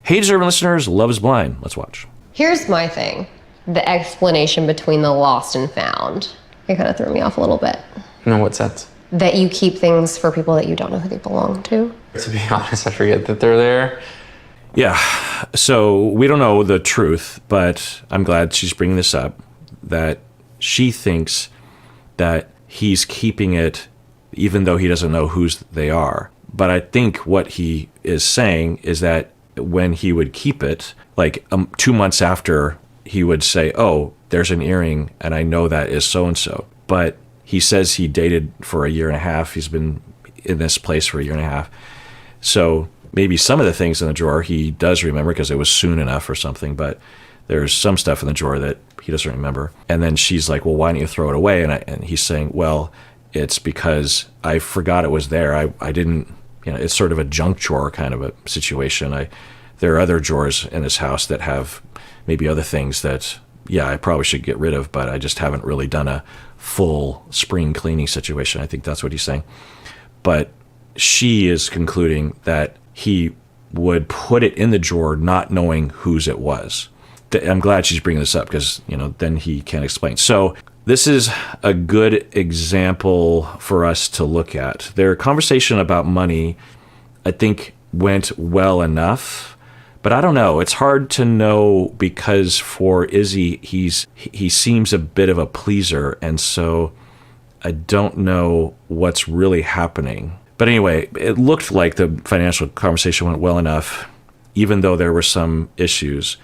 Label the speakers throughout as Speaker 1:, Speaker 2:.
Speaker 1: Hey, deserving listeners, Love is Blind. Let's watch.
Speaker 2: Here's my thing. The explanation between the lost and found. It kind of threw me off a little bit.
Speaker 3: In what sense?
Speaker 2: That you keep things for people that you don't know who they belong to.
Speaker 3: To be honest, I forget that they're there.
Speaker 1: Yeah, so we don't know the truth, but I'm glad she's bringing this up, that she thinks that he's keeping it even though he doesn't know whose they are. But I think what he is saying is that when he would keep it, like 2 months after, he would say, oh, there's an earring and I know that is so-and-so. But he says he dated for a year and a half. He's been in this place for a year and a half. So maybe some of the things in the drawer he does remember because it was soon enough or something, but there's some stuff in the drawer that he doesn't remember. And then she's like, well, why don't you throw it away? And he's saying, well, it's because I forgot it was there. I didn't, it's sort of a junk drawer kind of a situation. There are other drawers in this house that have maybe other things that, I probably should get rid of, but I just haven't really done a full spring cleaning situation. I think that's what he's saying. But she is concluding that he would put it in the drawer not knowing whose it was. I'm glad she's bringing this up because, then he can explain. So this is a good example for us to look at. Their conversation about money, I think, went well enough. But I don't know. It's hard to know because for Izzy, he seems a bit of a pleaser. And so I don't know what's really happening. But anyway, it looked like the financial conversation went well enough, even though there were some issues.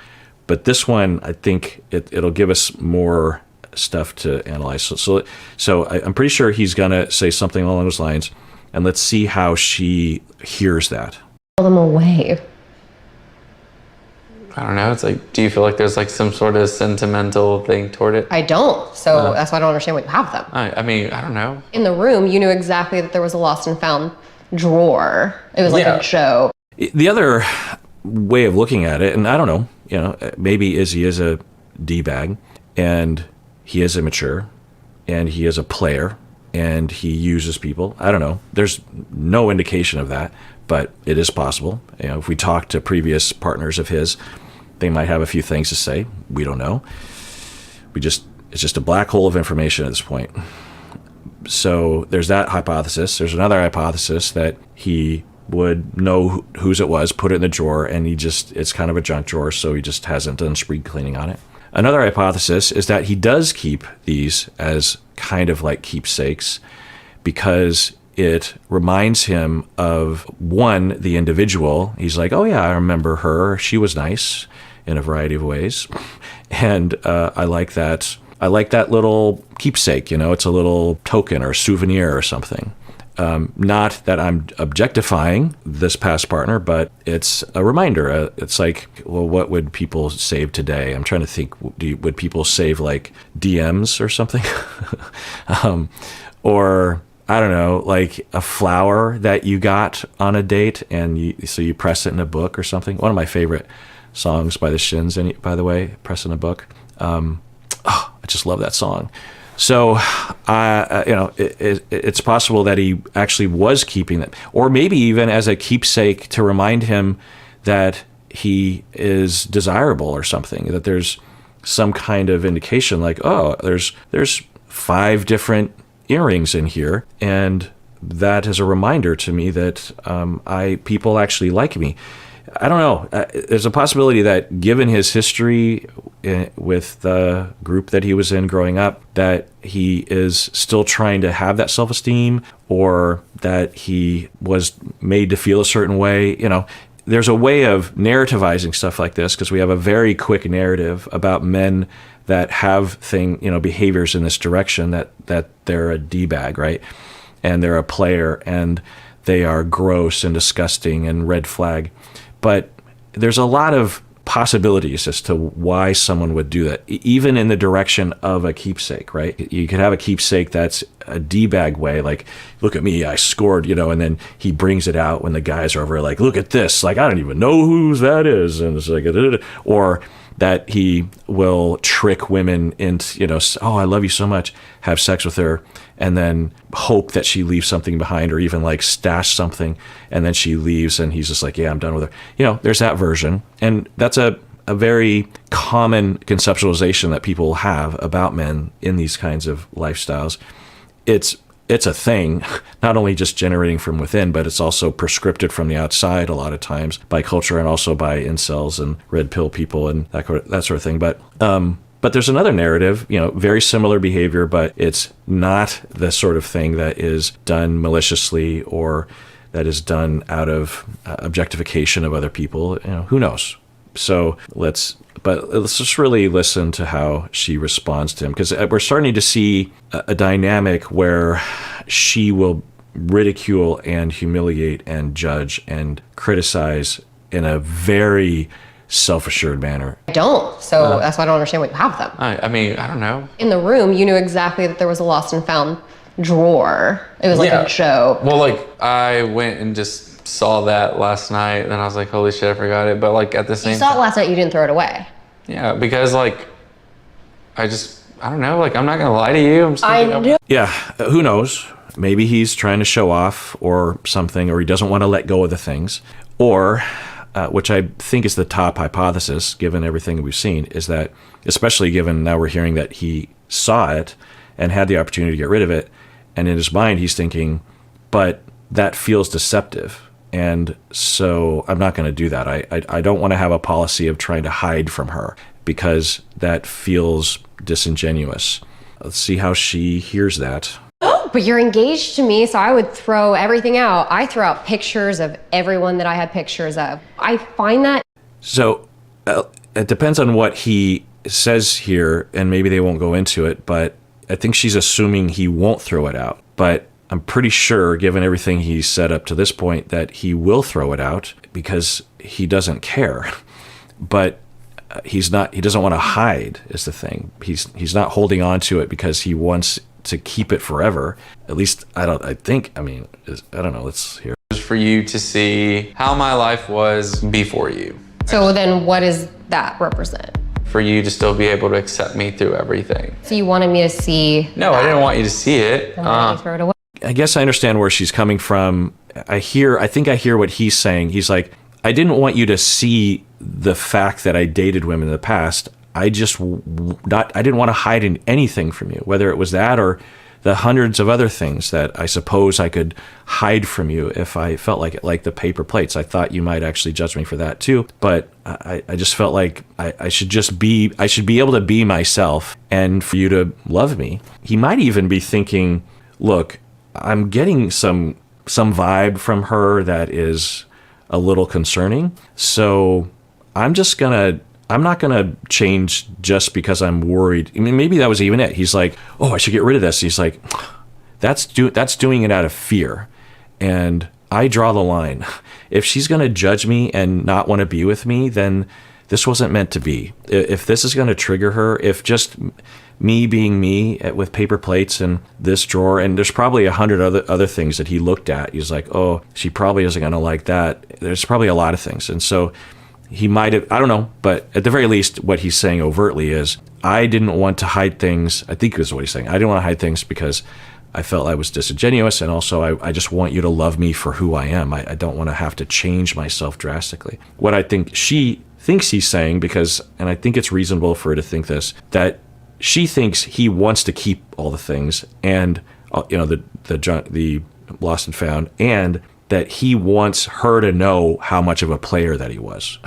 Speaker 1: But this one, I think it'll give us more stuff to analyze. So I'm pretty sure he's going to say something along those lines. And let's see how she hears that.
Speaker 2: Pull them away.
Speaker 3: I don't know. It's like, do you feel like there's like some sort of sentimental thing toward it?
Speaker 2: I don't. So that's why I don't understand why you have them.
Speaker 3: I mean, I don't know.
Speaker 2: In the room, you knew exactly that there was a lost and found drawer. It was like a show.
Speaker 1: The other way of looking at it, and I don't know, maybe Izzy is a D-bag, and he is immature, and he is a player, and he uses people. I don't know. There's no indication of that, but it is possible. If we talk to previous partners of his, they might have a few things to say. We don't know. It's just a black hole of information at this point. So there's that hypothesis. There's another hypothesis that he would know whose it was, put it in the drawer, and it's kind of a junk drawer, so he just hasn't done spring cleaning on it. Another hypothesis is that he does keep these as kind of like keepsakes because it reminds him of, one, the individual. He's like, oh yeah, I remember her. She was nice in a variety of ways. And I like that. I like that little keepsake, it's a little token or souvenir or something. Not that I'm objectifying this past partner, but it's a reminder. It's like, well, what would people save today? I'm trying to think, would people save like DMs or something? Or I don't know, like a flower that you got on a date and you press it in a book or something. One of my favorite songs by the Shins, by the way, Press in a Book. I just love that song. So, it's possible that he actually was keeping them, or maybe even as a keepsake to remind him that he is desirable or something, that there's some kind of indication like, oh, there's 5 different earrings in here, and that is a reminder to me that people actually like me. I don't know. There's a possibility that given his history with the group that he was in growing up, that he is still trying to have that self-esteem, or that he was made to feel a certain way. There's a way of narrativizing stuff like this because we have a very quick narrative about men that have behaviors in this direction, that they're a D-bag, right? And they're a player, and they are gross and disgusting and red flag. But there's a lot of possibilities as to why someone would do that, even in the direction of a keepsake, right? You could have a keepsake that's a D-bag way, like, look at me, I scored, and then he brings it out when the guys are over, like, look at this, like, I don't even know whose that is, and it's like, or that he will trick women into, oh, I love you so much, have sex with her, and then hope that she leaves something behind, or even like stash something, and then she leaves and he's just like, yeah, I'm done with her. There's that version. And that's a very common conceptualization that people have about men in these kinds of lifestyles. It's a thing, not only just generating from within, but it's also prescripted from the outside a lot of times by culture, and also by incels and red pill people and that sort of thing. But there's another narrative, very similar behavior, but it's not the sort of thing that is done maliciously or that is done out of objectification of other people. Who knows? So let's just really listen to how she responds to him, because we're starting to see a dynamic where she will ridicule and humiliate and judge and criticize in a very self-assured manner.
Speaker 2: I don't. So that's why I don't understand why you have them.
Speaker 3: I mean, I don't know.
Speaker 2: In the room, you knew exactly that there was a lost and found drawer. It was like a joke.
Speaker 3: Well, I went and just saw that last night, and I was like, holy shit, I forgot it. But at the same time,
Speaker 2: you saw it last night, you didn't throw it away.
Speaker 3: Yeah, because I don't know, I'm not gonna lie to you. I'm just thinking,
Speaker 1: yeah, who knows? Maybe he's trying to show off or something, or he doesn't want to let go of the things, or which I think is the top hypothesis, given everything we've seen, is that, especially given now we're hearing that he saw it and had the opportunity to get rid of it, and in his mind he's thinking, but that feels deceptive, and so I'm not going to do that. I don't want to have a policy of trying to hide from her, because that feels disingenuous. Let's see how she hears that.
Speaker 2: But you're engaged to me, so I would throw everything out. I throw out pictures of everyone that I had pictures of. I find that...
Speaker 1: So it depends on what he says here, and maybe they won't go into it, but I think she's assuming he won't throw it out. But I'm pretty sure, given everything he's said up to this point, that he will throw it out because he doesn't care. But he doesn't want to hide, is the thing. He's not holding on to it because he wants to keep it forever. At least I don't know, let's hear.
Speaker 3: For you to see how my life was before you.
Speaker 2: So then what does that represent?
Speaker 3: For you to still be able to accept me through everything.
Speaker 2: So you wanted me to see...
Speaker 3: No, I didn't want you to see it.
Speaker 2: Then why did you throw it away?
Speaker 1: I guess I understand where she's coming from. I think I hear what he's saying. He's like, I didn't want you to see the fact that I dated women in the past. I didn't want to hide anything from you, whether it was that or the hundreds of other things that I suppose I could hide from you if I felt like it, like the paper plates. I thought you might actually judge me for that too, but I just felt like I should be able to be myself and for you to love me. He might even be thinking, look, I'm getting some vibe from her that is a little concerning, so I'm not gonna change just because I'm worried. I mean, maybe that was even it. He's like, oh, I should get rid of this. He's like, that's doing it out of fear, and I draw the line. If she's gonna judge me and not want to be with me, then this wasn't meant to be. If this is gonna trigger her, if just me being me with paper plates and this drawer, and there's probably 100 other things that he looked at. He's like, oh, she probably isn't gonna like that. There's probably a lot of things, and so he might have, I don't know, but at the very least, what he's saying overtly is, I didn't want to hide things. I think is what he's saying. I didn't want to hide things because I felt I was disingenuous, and also I just want you to love me for who I am. I don't want to have to change myself drastically. What I think she thinks he's saying, and I think it's reasonable for her to think this, that she thinks he wants to keep all the things, and the lost and found, and that he wants her to know how much of a player that he was.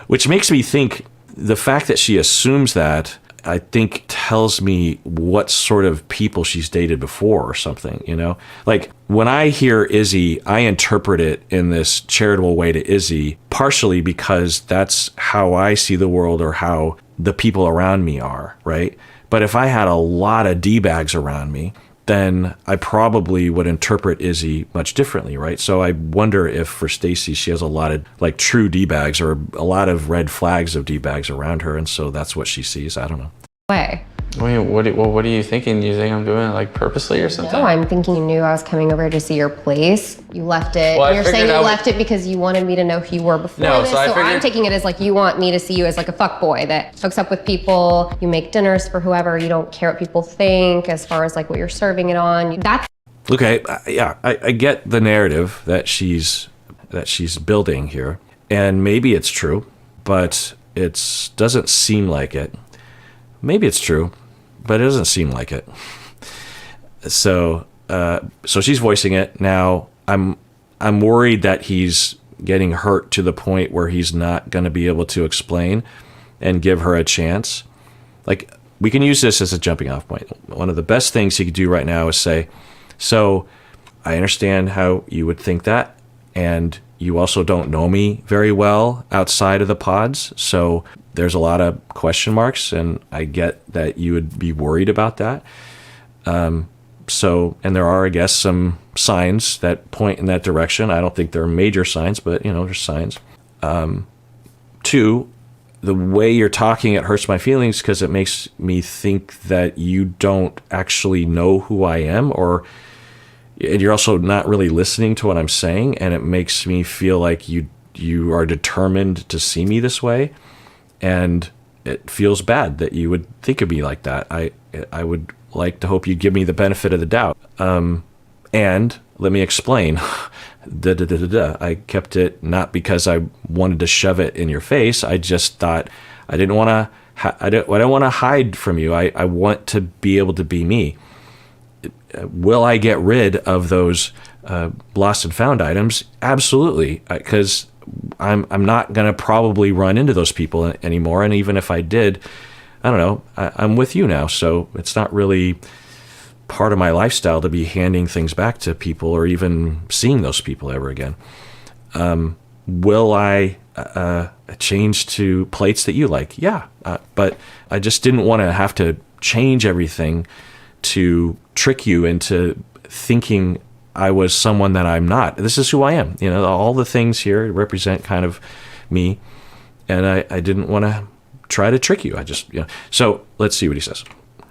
Speaker 1: Which makes me think the fact that she assumes that, I think, tells me what sort of people she's dated before or something, Like, when I hear Izzy, I interpret it in this charitable way to Izzy, partially because that's how I see the world or how the people around me are, right? But if I had a lot of D-bags around me, then I probably would interpret Izzy much differently, right? So I wonder if for Stacy, she has a lot of true D-bags or a lot of red flags of D-bags around her, and so that's what she sees. I don't know.
Speaker 2: Way.
Speaker 3: Wait, what are you thinking? You think I'm doing it like purposely or something?
Speaker 2: No, I'm thinking you knew I was coming over to see your place. You left it.
Speaker 3: Well,
Speaker 2: and you're saying you left it because you wanted me to know who you were before
Speaker 3: No,
Speaker 2: this.
Speaker 3: so I
Speaker 2: I'm
Speaker 3: figured-
Speaker 2: taking it as like you want me to see you as like a fuck boy that hooks up with people. You make dinners for whoever. You don't care what people think as far as like what you're serving it on. That's
Speaker 1: Okay, yeah, I get the narrative that she's building here, and maybe it's true, but it doesn't seem like it. Maybe it's true, but it doesn't seem like it. So she's voicing it now. I'm worried that he's getting hurt to the point where he's not going to be able to explain and give her a chance. Like, we can use this as a jumping off point. One of the best things he could do right now is say, so I understand how you would think that, and you also don't know me very well outside of the pods, so there's a lot of question marks, and I get that you would be worried about that. And there are, I guess, some signs that point in that direction. I don't think they're major signs, but, there's signs. Two, the way you're talking, it hurts my feelings because it makes me think that you don't actually know who I am, and you're also not really listening to what I'm saying, and it makes me feel like you are determined to see me this way, and it feels bad that you would think of me like that. I would like to hope you give me the benefit of the doubt. And let me explain. I kept it not because I wanted to shove it in your face. I just thought I don't want to hide from you. I want to be able to be me. Will I get rid of those lost and found items? Absolutely, because I'm not going to probably run into those people anymore. And even if I did, I don't know, I'm with you now. So it's not really part of my lifestyle to be handing things back to people or even seeing those people ever again. Will I change to plates that you like? Yeah, but I just didn't want to have to change everything to trick you into thinking I was someone that I'm not. This is who I am. All the things here represent kind of me, and I didn't want to try to trick you. So let's see what he says.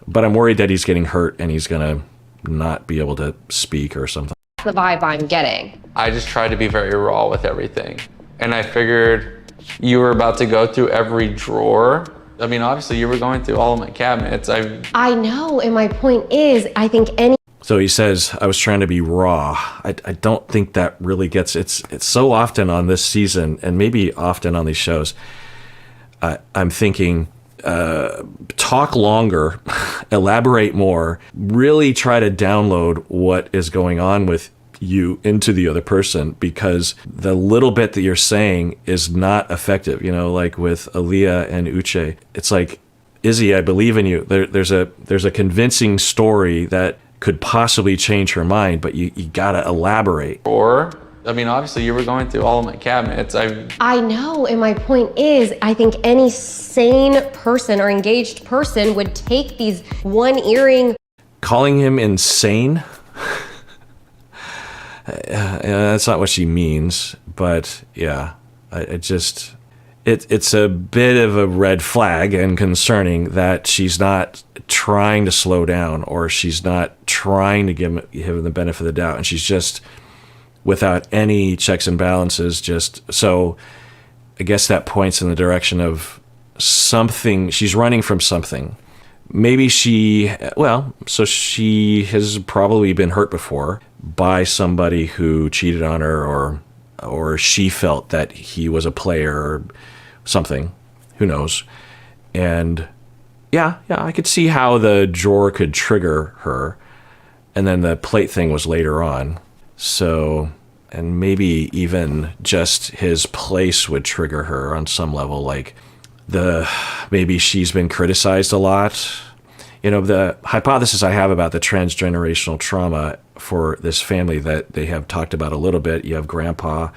Speaker 1: But I'm worried that he's getting hurt and he's going to not be able to speak or something.
Speaker 2: the vibe I'm getting.
Speaker 3: I just tried to be very raw with everything. And I figured you were about to go through every drawer. I mean, obviously you were going through all of my cabinets.
Speaker 2: I know, and my point is, I think any...
Speaker 1: So he says, I was trying to be raw. I don't think that really gets... It's so often on this season, and maybe often on these shows, I'm thinking, talk longer, elaborate more, really try to download what is going on with you into the other person, because the little bit that you're saying is not effective. You know, like with Aaliyah and Uche, it's like, Izzy, I believe in you. There's a convincing story that could possibly change her mind, but you gotta elaborate.
Speaker 3: Or, I mean, obviously you were going through all of my cabinets.
Speaker 2: I know, and my point is, I think any sane person or engaged person would take these one earring.
Speaker 1: Calling him insane? That's not what she means, but yeah, it's a bit of a red flag and concerning that she's not trying to slow down, or she's not trying to give him the benefit of the doubt, and she's just without any checks and balances. So I guess that points in the direction of something. She's running from something. Maybe she has probably been hurt before by somebody who cheated on her, or she felt that he was a player or something. Who knows? And yeah, I could see how the drawer could trigger her. And then the plate thing was later on. So, and maybe even just his place would trigger her on some level, like maybe she's been criticized a lot. You know, the hypothesis I have about the transgenerational trauma for this family that they have talked about a little bit, you have grandpa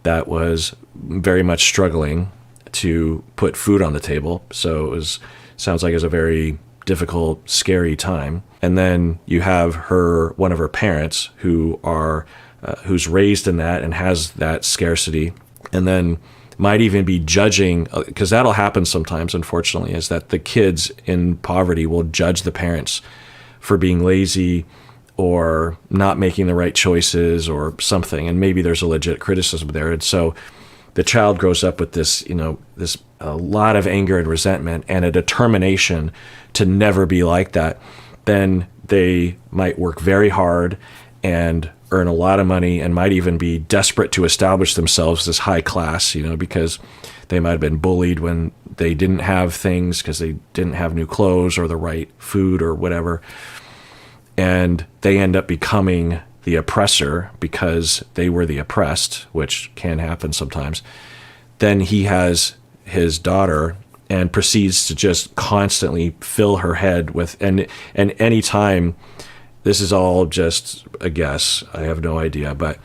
Speaker 1: that was very much struggling to put food on the table. So sounds like it was a very difficult, scary time. And then you have one of her parents who's raised in that and has that scarcity. And then might even be judging, because that'll happen sometimes, unfortunately, is that the kids in poverty will judge the parents for being lazy or not making the right choices or something. And maybe there's a legit criticism there. And so the child grows up with this, this a lot of anger and resentment and a determination to never be like that. Then they might work very hard and earn a lot of money and might even be desperate to establish themselves as high class, because they might have been bullied when they didn't have things because they didn't have new clothes or the right food or whatever. And they end up becoming the oppressor because they were the oppressed, which can happen sometimes. Then he has his daughter and proceeds to just constantly fill her head with, and any time, this is all just a guess, I have no idea, but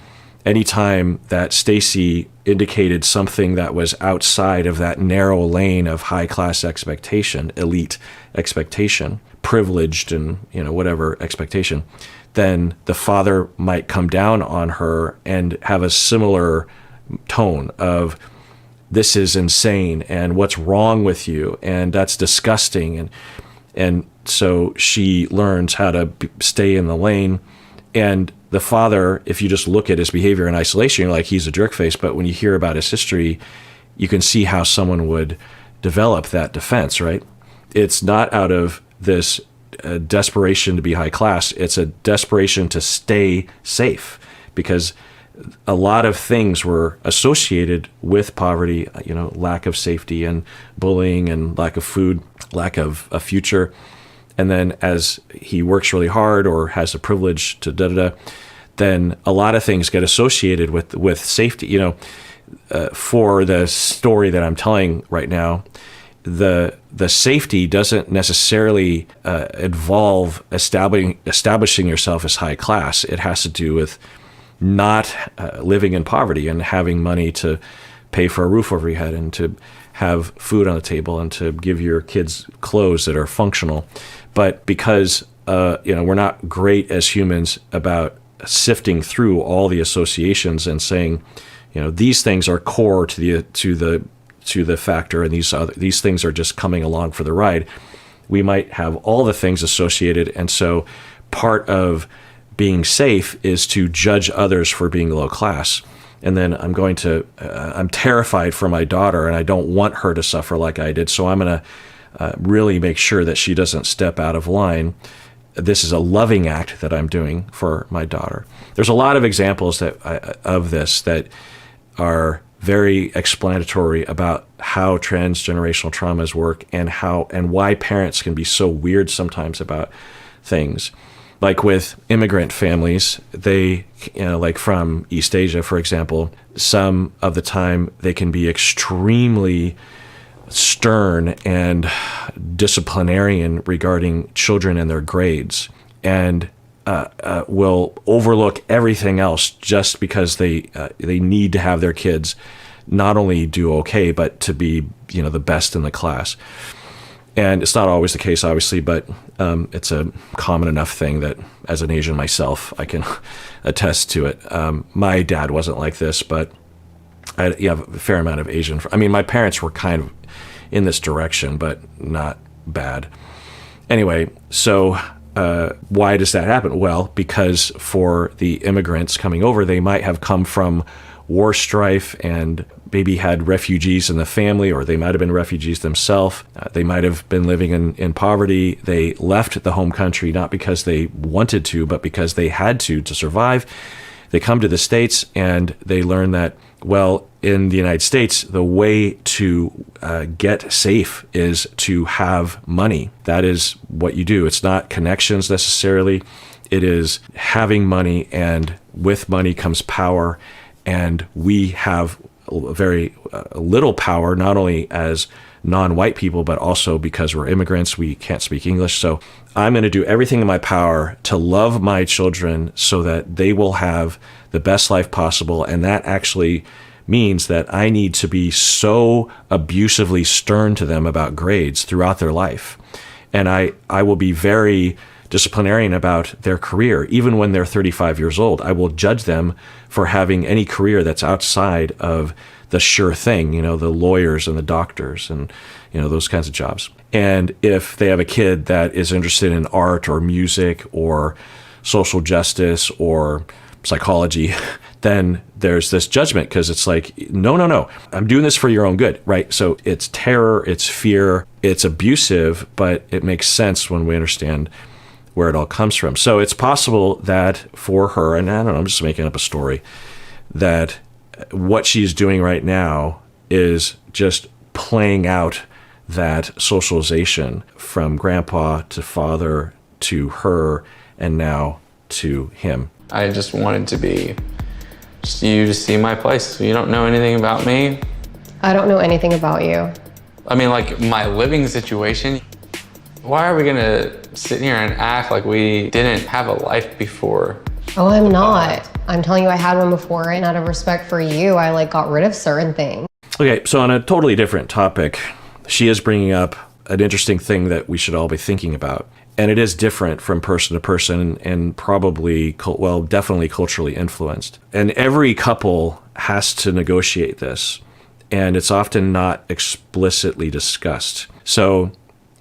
Speaker 1: anytime that Stacy indicated something that was outside of that narrow lane of high class expectation, elite expectation, privileged and whatever expectation, then the father might come down on her and have a similar tone of, this is insane and what's wrong with you and that's disgusting, and so she learns how to stay in the lane. And the father, if you just look at his behavior in isolation, you're like, he's a jerk face. But when you hear about his history, you can see how someone would develop that defense, right? It's not out of this desperation to be high class. It's a desperation to stay safe, because a lot of things were associated with poverty, lack of safety and bullying and lack of food, lack of a future. And then as he works really hard or has the privilege to then a lot of things get associated with safety. For the story that I'm telling right now, the safety doesn't necessarily involve establishing yourself as high class. It has to do with not living in poverty and having money to pay for a roof over your head and to have food on the table and to give your kids clothes that are functional. But because we're not great as humans about sifting through all the associations and saying, these things are core to the factor, and these things are just coming along for the ride. We might have all the things associated, and so part of being safe is to judge others for being low class. And then I'm terrified for my daughter, and I don't want her to suffer like I did. So I'm going to really make sure that she doesn't step out of line. This is a loving act that I'm doing for my daughter. There's a lot of examples of this that are very explanatory about how transgenerational traumas work and why parents can be so weird sometimes about things. Like with immigrant families, they, like from East Asia, for example, some of the time they can be extremely stern and disciplinarian regarding children and their grades, and will overlook everything else just because they need to have their kids not only do okay, but to be the best in the class. And it's not always the case, obviously, but it's a common enough thing that as an Asian myself, I can attest to it. My dad wasn't like this, but I have a fair amount of Asian. My parents were kind of in this direction, but not bad. Anyway, so why does that happen? Well, because for the immigrants coming over, they might have come from war strife and maybe had refugees in the family, or they might have been refugees themselves. They might have been living in poverty. They left the home country not because they wanted to, but because they had to survive. They come to the States and they learn that, well, in the United States, the way to get safe is to have money. That is what you do. It's not connections necessarily. It is having money, and with money comes power. And we have very little power, not only as non-white people, but also because we're immigrants, we can't speak English. So I'm going to do everything in my power to love my children so that they will have the best life possible. And that actually means that I need to be so abusively stern to them about grades throughout their life. And I will be very disciplinarian about their career. Even when they're 35 years old, I will judge them for having any career that's outside of the sure thing, the lawyers and the doctors and, those kinds of jobs. And if they have a kid that is interested in art or music or social justice or psychology, then there's this judgment because it's like, no, I'm doing this for your own good, right? So it's terror, it's fear, it's abusive, but it makes sense when we understand where it all comes from. So it's possible that for her, and I don't know, I'm just making up a story, that what she's doing right now is just playing out that socialization from grandpa to father to her and now to him.
Speaker 3: I just wanted to be just you to see my place. You don't know anything about me.
Speaker 2: I don't know anything about you.
Speaker 3: I mean, like my living situation. Why are we gonna sit here and act like we didn't have a life before?
Speaker 2: Oh, I'm not. I'm telling you, I had one before, and out of respect for you, I got rid of certain things.
Speaker 1: Okay, so on a totally different topic, she is bringing up an interesting thing that we should all be thinking about. And it is different from person to person and probably, definitely culturally influenced. And every couple has to negotiate this. And it's often not explicitly discussed. So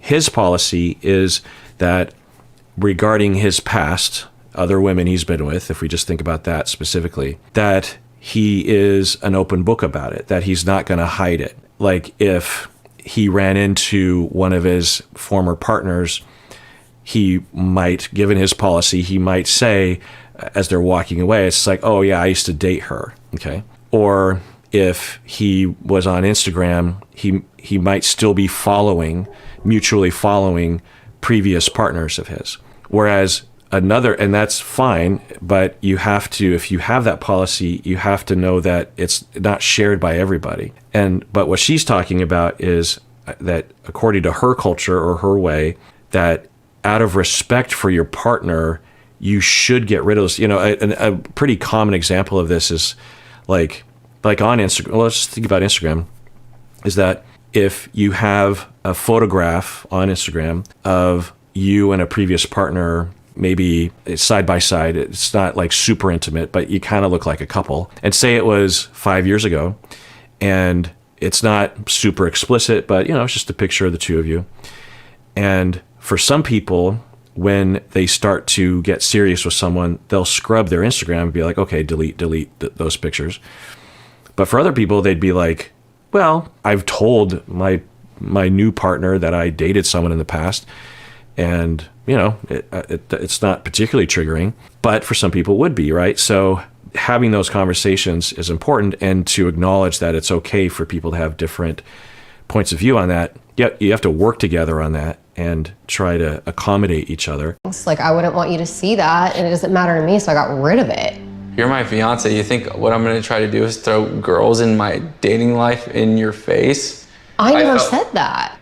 Speaker 1: his policy is that regarding his past, other women he's been with, if we just think about that specifically, that he is an open book about it, that he's not going to hide it. Like if he ran into one of his former partners, he might, given his policy, he might say, as they're walking away, it's like, oh yeah, I used to date her, okay? Or if he was on Instagram, he might still be mutually following previous partners of his. Whereas another, and that's fine, but you have to, if you have that policy, you have to know that it's not shared by everybody. But what she's talking about is that according to her culture or her way, that out of respect for your partner, you should get rid of this. A pretty common example of this is like on Instagram. Well, let's just think about Instagram, is that if you have a photograph on Instagram of you and a previous partner, maybe it's side by side, it's not like super intimate, but you kind of look like a couple, and say it was 5 years ago, and it's not super explicit, but it's just a picture of the two of you. And for some people, when they start to get serious with someone, they'll scrub their Instagram and be like, okay, delete those pictures. But for other people, they'd be like, well, I've told my new partner that I dated someone in the past, and it's not particularly triggering, but for some people it would be, right? So having those conversations is important, and to acknowledge that it's okay for people to have different points of view on that. Yet you have to work together on that and try to accommodate each other.
Speaker 2: It's like, I wouldn't want you to see that, and it doesn't matter to me, so I got rid of it.
Speaker 3: You're my fiance. You think what I'm gonna try to do is throw girls in my dating life in your face?
Speaker 2: I never said that.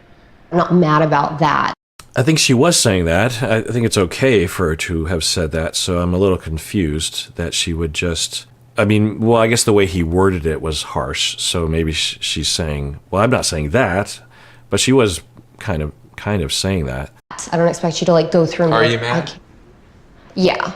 Speaker 2: I'm not mad about that.
Speaker 1: I think she was saying that. I think it's okay for her to have said that, so I'm a little confused that she would just... I guess the way he worded it was harsh, so maybe she's saying, well, I'm not saying that, but she was kind of saying that.
Speaker 2: I don't expect you to go through...
Speaker 3: Are you mad?
Speaker 2: Yeah.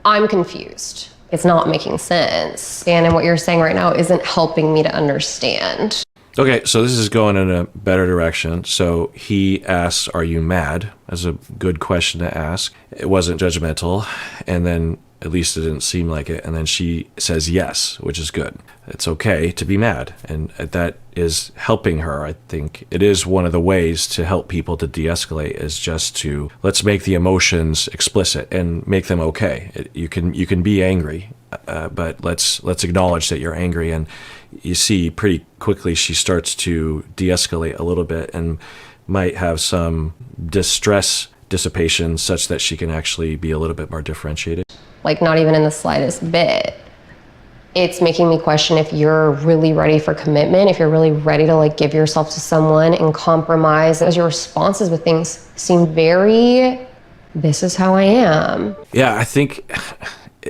Speaker 2: I'm confused. It's not making sense. And what you're saying right now isn't helping me to understand.
Speaker 1: Okay, so this is going in a better direction. So he asks, are you mad? That's a good question to ask. It wasn't judgmental, and then at least it didn't seem like it. And then she says yes, which is good. It's okay to be mad, and that is helping her. I think it is one of the ways to help people to de-escalate, is just to, let's make the emotions explicit and make them okay. You can be angry, but let's acknowledge that you're angry. And you see pretty quickly she starts to de-escalate a little bit and might have some distress dissipation such that she can actually be a little bit more differentiated.
Speaker 2: Not even in the slightest bit. It's making me question if you're really ready for commitment, if you're really ready to give yourself to someone and compromise, as your responses with things seem very, this is how I am.
Speaker 1: Yeah, I think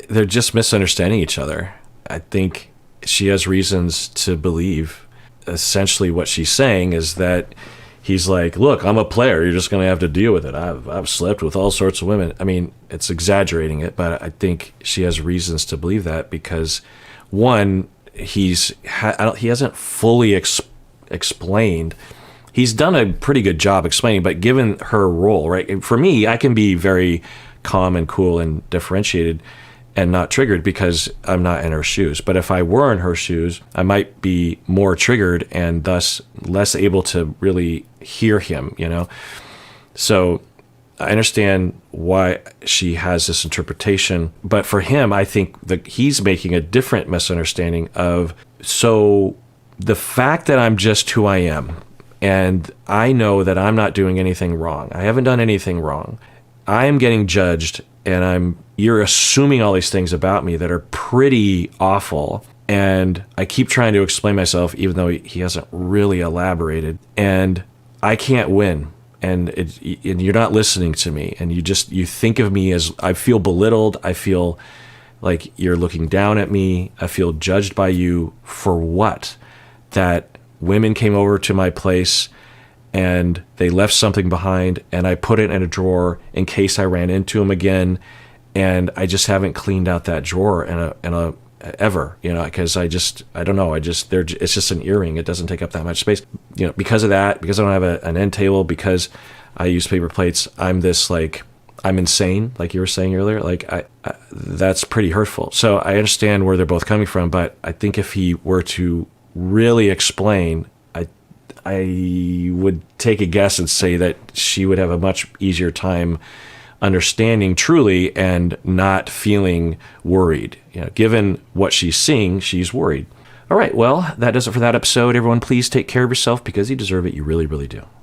Speaker 1: they're just misunderstanding each other. I think she has reasons to believe essentially what she's saying is that he's like, look, I'm a player. You're just going to have to deal with it. I've slept with all sorts of women. I mean, it's exaggerating it, but I think she has reasons to believe that because, one, he hasn't fully explained. He's done a pretty good job explaining, but given her role, right? For me, I can be very calm and cool and differentiated and not triggered because I'm not in her shoes. But if I were in her shoes, I might be more triggered and thus less able to really hear him, you know? So I understand why she has this interpretation, but for him, I think that he's making a different misunderstanding of, so the fact that I'm just who I am, and I know that I'm not doing anything wrong. I haven't done anything wrong. I am getting judged, and you're assuming all these things about me that are pretty awful. And I keep trying to explain myself, even though he hasn't really elaborated, and I can't win. And you're not listening to me, and you think of me as, I feel belittled. I feel like you're looking down at me. I feel judged by you for what? That women came over to my place and they left something behind, and I put it in a drawer in case I ran into them again, and I just haven't cleaned out that drawer ever, you know, because I don't know, it's just an earring. It doesn't take up that much space, you know, because of that, because I don't have an end table, because I use paper plates. I'm insane, like you were saying earlier. Like that's pretty hurtful. So I understand where they're both coming from, but I think if he were to really explain, I would take a guess and say that she would have a much easier time understanding truly and not feeling worried. You know, given what she's seeing, she's worried. All right, well, that does it for that episode. Everyone, please take care of yourself because you deserve it. You really, really do.